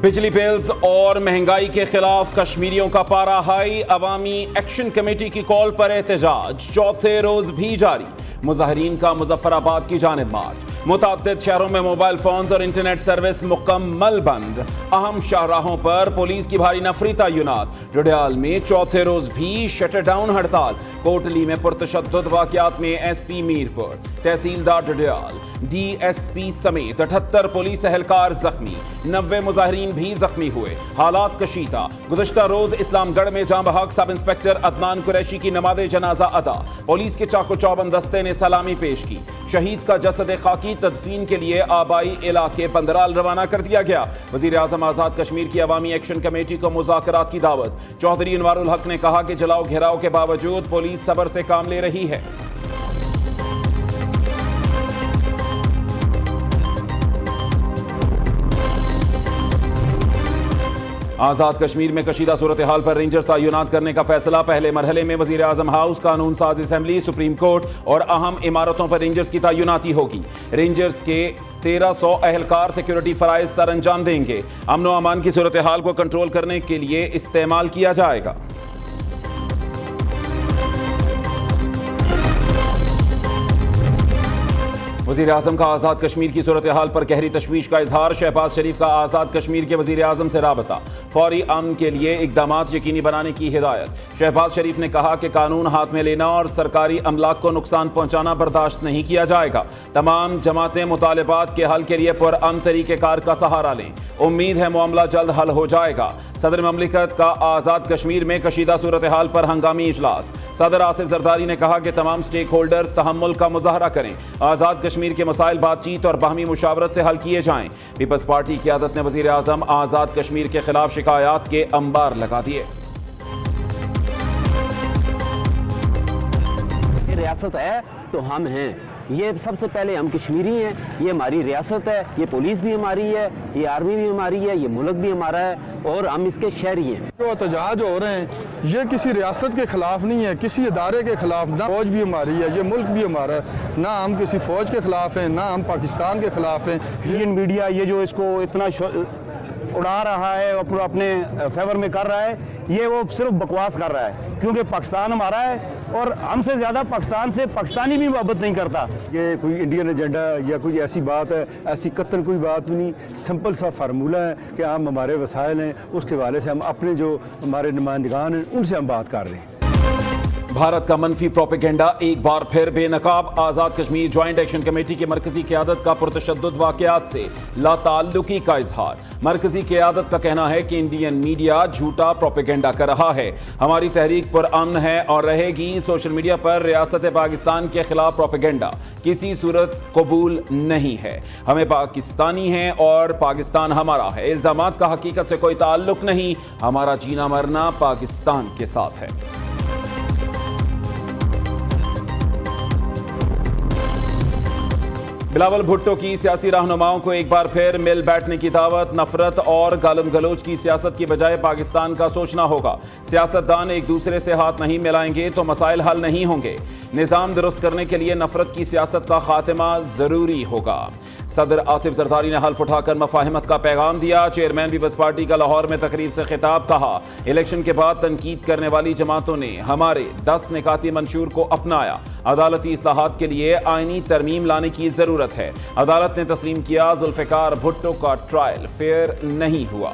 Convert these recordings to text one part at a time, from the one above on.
बिजली बिल्स और महंगाई के खिलाफ कश्मीरियों का पारा हाई। अवामी एक्शन कमेटी की कॉल पर एहतजाज चौथे रोज भी जारी। मुजाहिरीन का मुजफ्फराबाद की जानिब मार्च। मुतअद्दिद शहरों में मोबाइल फोन्स और इंटरनेट सर्विस मुकम्मल बंद। अहम शाहराहों पर पुलिस की भारी नफरी तैनात। डोडियाल में चौथे रोज भी शटर डाउन हड़ताल। कोटली में पुरतशद्दुद वाकयात में एसपी मीरपुर, तहसीलदार डोडियाल, डीएसपी समेत 78 पुलिस एहलकार जख्मी। 90 मुजाहिरीन भी जख्मी हुए। हालात कशीदा। गुज़श्ता रोज इस्लामगढ़ में जाँ बहक सब इंस्पेक्टर अदनान कुरैशी की नमाज़े जनाजा अदा। पुलिस के चाको चौबंद दस्ते ने सलामी पेश की। शहीद का जसद खाकी तदफीन के लिए आबाई इलाके पंदराल रवाना कर दिया गया। वजीर आज़म आज़ाद कश्मीर की अवामी एक्शन कमेटी को मुज़ाकरात की दावत। चौधरी अनवारुल हक ने कहा कि जलाओ घेराव के बावजूद पुलिस सब्र से काम ले रही है। आज़ाद कश्मीर में कशीदा सूरत हाल पर रेंजर्स तैनात करने का फैसला। पहले मरहले में वज़ीर आज़म हाउस, कानून साज असेंबली, सुप्रीम कोर्ट और अहम इमारतों पर रेंजर्स की तैनाती होगी। रेंजर्स के 1300 एहलकार सिक्योरिटी फराइज सर अंजाम देंगे। अमन व अमान की सूरत हाल को कंट्रोल करने के लिए इस्तेमाल किया जाएगा। वज़ीर आज़म का आज़ाद कश्मीर की सूरत हाल पर गहरी तशवीश का इजहार। शहबाज शरीफ का आज़ाद कश्मीर के वज़ीर आज़म से राबता। फौरी अमन के लिए इक़दामात यकीनी बनाने की हिदायत। शहबाज शरीफ ने कहा कि कानून हाथ में लेना और सरकारी अमलाक को नुकसान पहुँचाना बर्दाश्त नहीं किया जाएगा। तमाम जमातें मुतालिबात के हल के लिए पुरअमन तरीक़ेकार का सहारा लें। उम्मीद है मामला जल्द हल हो जाएगा। सदर ममलिकत का आज़ाद कश्मीर में कशीदा सूरत हाल पर हंगामी इजलास। सदर आसिफ जरदारी ने कहा कि तमाम स्टेक होल्डर्स तहम्मुल का मुजाहरा करें। आज़ाद कश्मीर के मसाइल बातचीत और बाहमी मुशावरत से हल किए जाएं। पीपल्स पार्टी की क़यादत ने वज़ीर आज़म आज़ाद कश्मीर के खिलाफ शिकायत के अंबार लगा दिए। रियासत है तो हम हैं, ये सबसे पहले हम कश्मीरी हैं, ये हमारी रियासत है, ये पुलिस भी हमारी है, ये आर्मी भी हमारी है, ये मुल्क भी हमारा है और हम इसके शहरी हैं। जो एहतजाज हो रहे हैं ये किसी रियासत के खिलाफ नहीं है, किसी इदारे के खिलाफ। ना फौज भी हमारी है, ये मुल्क भी हमारा है। ना हम किसी फौज के खिलाफ हैं, ना हम पाकिस्तान के खिलाफ हैं। इंडियन मीडिया ये जो इसको इतना उड़ा रहा है, अपने फेवर में कर रहा है, ये वो सिर्फ बकवास कर रहा है, क्योंकि पाकिस्तान हमारा है और हमसे ज़्यादा पाकिस्तान से पाकिस्तानी भी मोहब्बत नहीं करता। ये कोई इंडियन एजेंडा या कोई ऐसी बात है, ऐसी कतन कोई बात भी नहीं। सिंपल सा फार्मूला है कि हम हमारे वसाइल हैं, उसके हवाले से हम अपने जो हमारे नुमाइंदगान हैं उनसे हम बात कर रहे हैं। भारत का मनफी प्रोपेगेंडा एक बार फिर बेनकाब। Azad Kashmir joint action committee की मरकजी क़यादत का पुरतशद्दुद वाक़यात से लाताल्लुकी का इजहार। मरकजी क़यादत का कहना है कि इंडियन मीडिया झूठा प्रोपेगेंडा कर रहा है। हमारी तहरीक पुरअमन है और रहेगी। सोशल मीडिया पर रियासत पाकिस्तान के खिलाफ प्रोपेगेंडा किसी सूरत कबूल नहीं है। हमें पाकिस्तानी हैं और पाकिस्तान हमारा है। इल्ज़ामात का हकीकत से कोई ताल्लुक नहीं। हमारा जीना मरना पाकिस्तान के साथ है। बिलावल भुट्टो की सियासी रहनुमाओं को एक बार फिर मिल बैठने की दावत। नफरत और गालम गलोच की सियासत की बजाय पाकिस्तान का सोचना होगा। सियासतदान एक दूसरे से हाथ नहीं मिलाएंगे तो मसाइल हल नहीं होंगे। निज़ाम दुरुस्त करने के लिए नफरत की सियासत का खात्मा ज़रूरी होगा। सदर आसिफ जरदारी ने हल्फ उठाकर मफाहिमत का पैगाम दिया। चेयरमैन पीपल्स पार्टी का लाहौर में तकरीब से खिताब। कहा, इलेक्शन के बाद तनकीद करने वाली जमातों ने हमारे 10 निकाती मंशूर को अपनाया। अदालती इस्लाहात के लिए आईनी तरमीम लाने की जरूरत है। अदालत ने तस्लीम किया, जुल्फ़िकार भुट्टो का ट्रायल फेयर नहीं हुआ।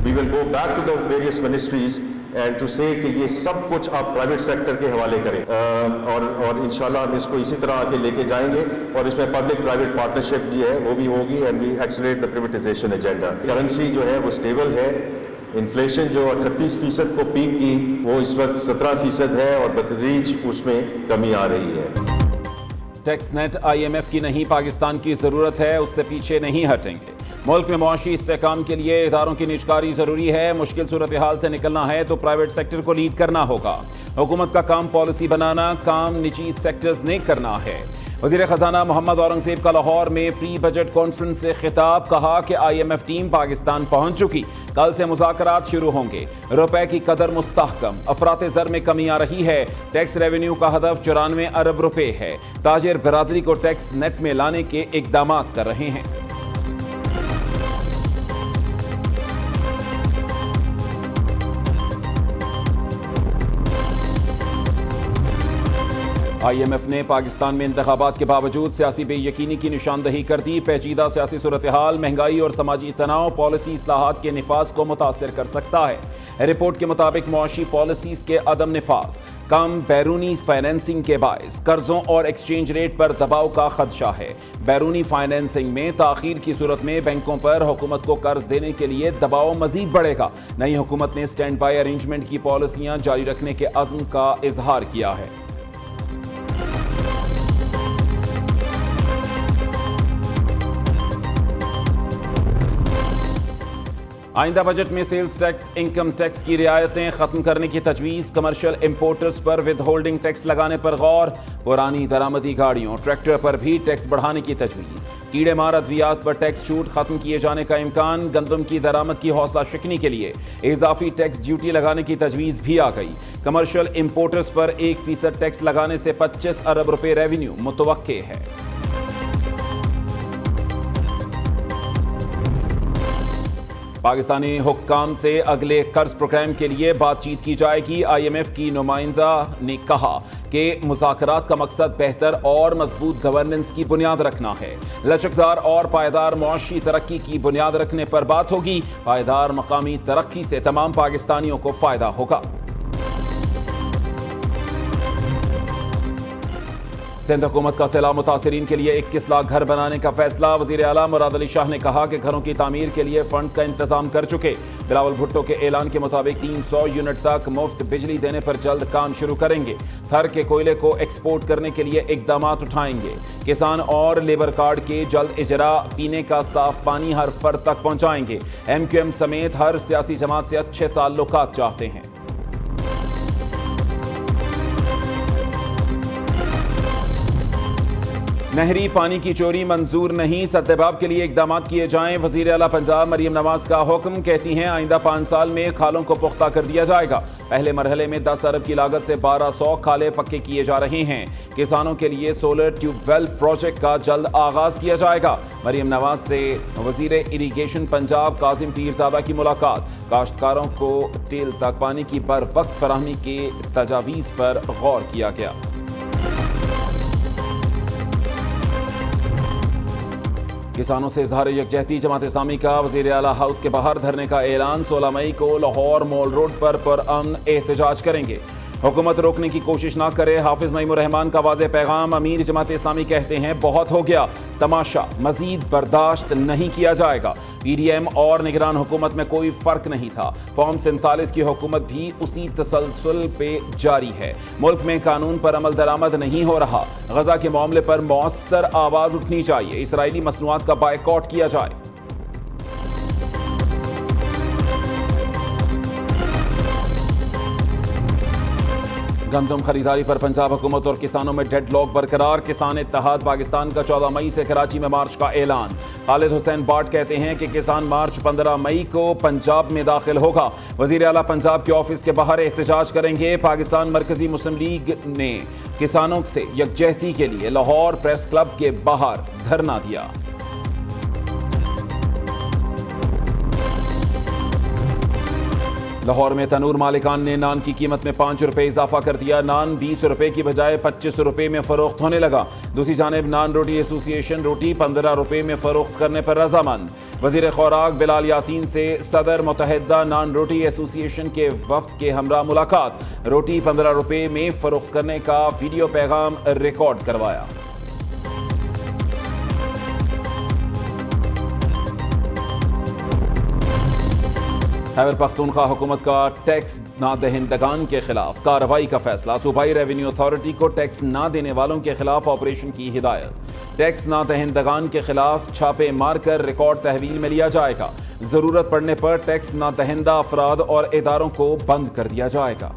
We will go back to the various ministries and to say कि ये सब कुछ आप प्राइवेट सेक्टर के हवाले करें और इंशाल्लाह हम इसको इसी तरह आगे लेके जाएंगे और इसमें पब्लिक प्राइवेट पार्टनरशिप भी है वो भी होगी and we accelerate the privatisation agenda. Currency जो है वो स्टेबल है। इन्फ्लेशन जो 38% को पीक की वो इस वक्त 17% है और बतदरीज उसमें कमी आ रही है। टैक्स नेट IMF की नहीं, पाकिस्तान की जरूरत है, उससे पीछे नहीं हटेंगे। मुल्क में मुआशी इस्तेहकाम के लिए इदारों की निजकारी जरूरी है। मुश्किल सूरत हाल से निकलना है तो प्राइवेट सेक्टर को लीड करना होगा। हुकूमत का काम पॉलिसी बनाना, काम निजी सेक्टर्स ने करना है। वज़ीर ख़जाना मोहम्मद औरंगज़ेब का लाहौर में प्री बजट कॉन्फ्रेंस से खिताब, कहा कि IMF टीम पाकिस्तान पहुंच चुकी, कल से मुज़ाकरात शुरू होंगे। रुपए की कदर मुस्तहकम, अफरात ज़र में कमी आ रही है। टैक्स रेवेन्यू का हदफ 94 अरब रुपए है। ताजिर बरादरी को टैक्स नेट में लाने के इक़दाम कर रहे हैं। IMF ने पाकिस्तान में इंतखाबात के बावजूद सियासी बेयकीनी की निशानदही कर दी। पेचीदा सियासी सूरत हाल, महंगाई और समाजी तनाव पॉलिसी इस्लाहात के निफाज को मुतासिर कर सकता है। रिपोर्ट के मुताबिक मुआशी पॉलिसीज के अदम निफाज, कम बैरूनी फाइनेंसिंग के बायस कर्जों और एक्सचेंज रेट पर दबाव का खदशा है। बैरूनी फाइनेंसिंग में ताखीर की सूरत में बैंकों पर हुकूमत को कर्ज देने के लिए दबाव मजीद बढ़ेगा। नई हुकूमत ने स्टैंड बाई अरेंजमेंट की पॉलिसियां जारी रखने के अज़्म का इजहार किया है। आइंदा बजट में सेल्स टैक्स, इनकम टैक्स की रियायतें खत्म करने की तजवीज़। कमर्शियल इंपोर्टर्स पर विद होल्डिंग टैक्स लगाने पर गौर। पुरानी दरामदी गाड़ियों, ट्रैक्टर पर भी टैक्स बढ़ाने की तजवीज़। कीड़े मार अद्वियात पर टैक्स छूट खत्म किए जाने का इम्कान। गंदम की दरामद की हौसला शिकनी के लिए इजाफी टैक्स ड्यूटी लगाने की तजवीज़ भी आ गई। कमर्शियल इंपोर्टर्स पर 1% टैक्स लगाने से 25 अरब रुपए रेवेन्यू मुतवक्के है। पाकिस्तानी हुक्काम से अगले कर्ज प्रोग्राम के लिए बातचीत की जाएगी। IMF की नुमाइंदा ने कहा कि मुज़ाकरात का मकसद बेहतर और मजबूत गवर्नेंस की बुनियाद रखना है। लचकदार और पायदार मुआशी तरक्की की बुनियाद रखने पर बात होगी। पायदार मकामी तरक्की से तमाम पाकिस्तानियों को फायदा होगा। सिंध हुकूमत का सैलाब मुतासरीन के लिए 21 लाख घर बनाने का फैसला। वज़ीर आला मुराद अली शाह ने कहा कि घरों की तामीर के लिए फंड्स का इंतजाम कर चुके। बिलावल भुट्टो के ऐलान के मुताबिक 300 यूनिट तक मुफ्त बिजली देने पर जल्द काम शुरू करेंगे। थर के कोयले को एक्सपोर्ट करने के लिए इकदाम उठाएंगे। किसान और लेबर कार्ड के जल्द इजरा, पीने का साफ पानी हर फर्द तक पहुंचाएंगे। MQM समेत हर सियासी जमात से अच्छे ताल्लुकात चाहते हैं। नहरी पानी की चोरी मंजूर नहीं, सद्देबाब के लिए इकदाम किए जाएं। वज़ीर आला पंजाब मरियम नवाज का हुक्म, कहती हैं आइंदा 5 साल में खालों को पुख्ता कर दिया जाएगा। पहले मरहले में 10 अरब की लागत से 1200 खाले पक्के किए जा रहे हैं। किसानों के लिए सोलर ट्यूबवेल प्रोजेक्ट का जल्द आगाज किया जाएगा। मरियम नवाज से वज़ीर इरीगेशन पंजाब कासिम पीरजादा की मुलाकात। काश्तकारों को टेल तक पानी की बर वक्त फराहमी के तजावीज़ पर गौर किया गया। किसानों से इजहार यकजहती, जमात इस्लामी का वज़ीर आला हाउस के बाहर धरने का ऐलान। 16 मई को लाहौर मॉल रोड पर पुरअमन एहतजाज करेंगे। हुकूमत रोकने की कोशिश ना करे, हाफिज नईमुर रहमान का वाज़ेह पैगाम। अमीर जमात इस्लामी कहते हैं बहुत हो गया, तमाशा मजीद बर्दाश्त नहीं किया जाएगा। PDM और निगरान हुकूमत में कोई फर्क नहीं था। फॉर्म 47 की हुकूमत भी उसी तसलसल पे जारी है। मुल्क में कानून पर अमल दरामद नहीं हो रहा। गजा के मामले पर मौसर आवाज उठनी चाहिए। इसराइली मसनूआत का बायकॉट किया जाए। गंदम खरीदारी पर पंजाब हुकूमत और किसानों में डेडलॉक बरकरार। किसान इत्तेहाद पाकिस्तान का 14 मई से कराची में मार्च का ऐलान। खालिद हुसैन बाट कहते हैं कि किसान मार्च 15 मई को पंजाब में दाखिल होगा। वज़ीर आला पंजाब के ऑफिस के बाहर एहतजाज करेंगे। पाकिस्तान मरकजी मुस्लिम लीग ने किसानों से यकजहती के लिए लाहौर प्रेस क्लब के बाहर धरना दिया। लाहौर में तनूर मालिकान ने नान की कीमत में 5 रुपए इजाफा कर दिया। नान 20 रुपए की बजाय 25 रुपए में फरोख्त होने लगा। दूसरी जानिब नान रोटी एसोसिएशन रोटी 15 रुपए में फरोख्त करने पर रजामंद। वजीर खुराक बिलाल यासीन से सदर मुतहदा नान रोटी एसोसिएशन के वफ्द के हमरा मुलाकात। रोटी 15 रुपए में फरोख्त करने का वीडियो पैगाम रिकॉर्ड करवाया। खैबर पख्तूनख्वा हुकूमत का टैक्स ना दहिंदगान के खिलाफ कार्रवाई का फैसला। सूबाई रेवेन्यू अथॉरिटी को टैक्स ना देने वालों के खिलाफ ऑपरेशन की हिदायत। टैक्स ना दहिंदगान के खिलाफ छापे मारकर रिकॉर्ड तहवील में लिया जाएगा। जरूरत पड़ने पर टैक्स ना दहिंदा अफराद और इदारों को बंद कर दिया जाएगा।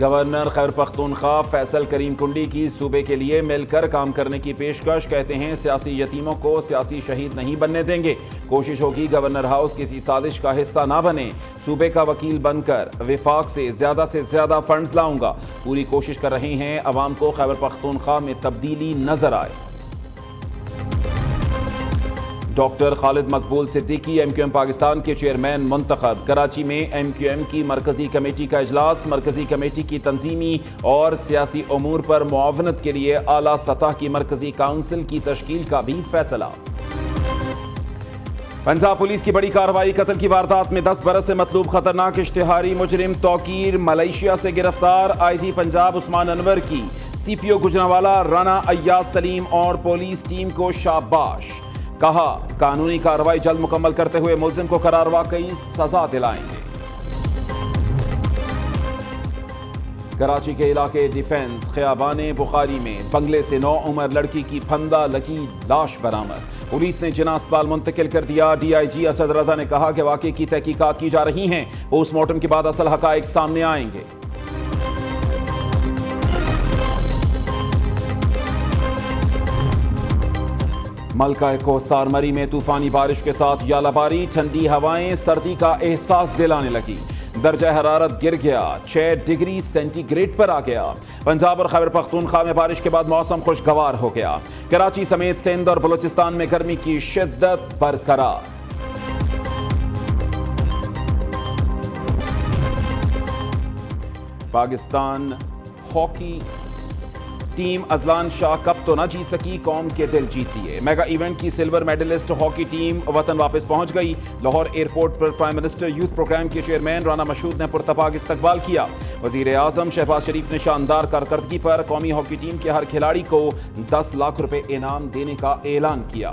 گورنر خیبر پختونخوا فیصل کریم کنڈی کی صوبے کے لیے مل کر کام کرنے کی پیشکش، کہتے ہیں سیاسی یتیموں کو سیاسی شہید نہیں بننے دیں گے، کوشش ہوگی گورنر ہاؤس کسی سازش کا حصہ نہ بنے، صوبے کا وکیل بن کر وفاق سے زیادہ فنڈز لاؤں گا، پوری کوشش کر رہے ہیں عوام کو خیبر پختونخوا میں تبدیلی نظر آئے۔ Doctor Khalid Maqbool Siddiqui M Q M Pakistan کے چیئرمین منتخب، کراچی میں ایم کیو ایم کی مرکزی کمیٹی کا اجلاس، مرکزی کمیٹی کی تنظیمی اور سیاسی امور پر معاونت کے لیے اعلیٰ سطح کی مرکزی کونسل کی تشکیل کا بھی فیصلہ۔ پنجاب پولیس کی بڑی کارروائی، قتل کی واردات میں 10 برس سے مطلوب خطرناک اشتہاری مجرم توقیر ملائیشیا سے گرفتار، آئی جی پنجاب عثمان انور کی سی پی او گجرانوالہ رانا ایاز سلیم اور پولیس ٹیم کو شاباش، کہا قانونی کارروائی جلد مکمل کرتے ہوئے ملزم کو قرار واقعی سزا دلائیں گے۔ کراچی کے علاقے ڈیفنس خیابان بخاری میں بنگلے سے 9 عمر لڑکی کی پھندہ لگی لاش برآمد، پولیس نے جناح اسپتال منتقل کر دیا، ڈی آئی جی اسد رضا نے کہا کہ واقعے کی تحقیقات کی جا رہی ہیں، پوسٹ مارٹم کے بعد اصل حقائق سامنے آئیں گے۔ ملکہ کوثر مری میں طوفانی بارش کے ساتھ یالہ باری، ٹھنڈی ہوائیں سردی کا احساس دلانے لگی، درجہ حرارت گر گیا، 6 ڈگری سینٹی گریڈ پر آ گیا۔ پنجاب اور خیبر پختونخوا میں بارش کے بعد موسم خوشگوار ہو گیا، کراچی سمیت سندھ اور بلوچستان میں گرمی کی شدت برقرار۔ پاکستان ہاکی ٹیم ازلان شاہ کپ تو نہ جیت سکی، قوم کے دل جیت لیے، میگا ایونٹ کی سلور میڈلسٹ ہاکی ٹیم وطن واپس پہنچ گئی، لاہور ایئرپورٹ پر پرائم منسٹر یوتھ پروگرام کے چیئرمین رانا مشہود نے پرتپاک استقبال کیا، وزیر اعظم شہباز شریف نے شاندار کارکردگی پر قومی ہاکی ٹیم کے ہر کھلاڑی کو 10 لاکھ روپے انعام دینے کا اعلان کیا۔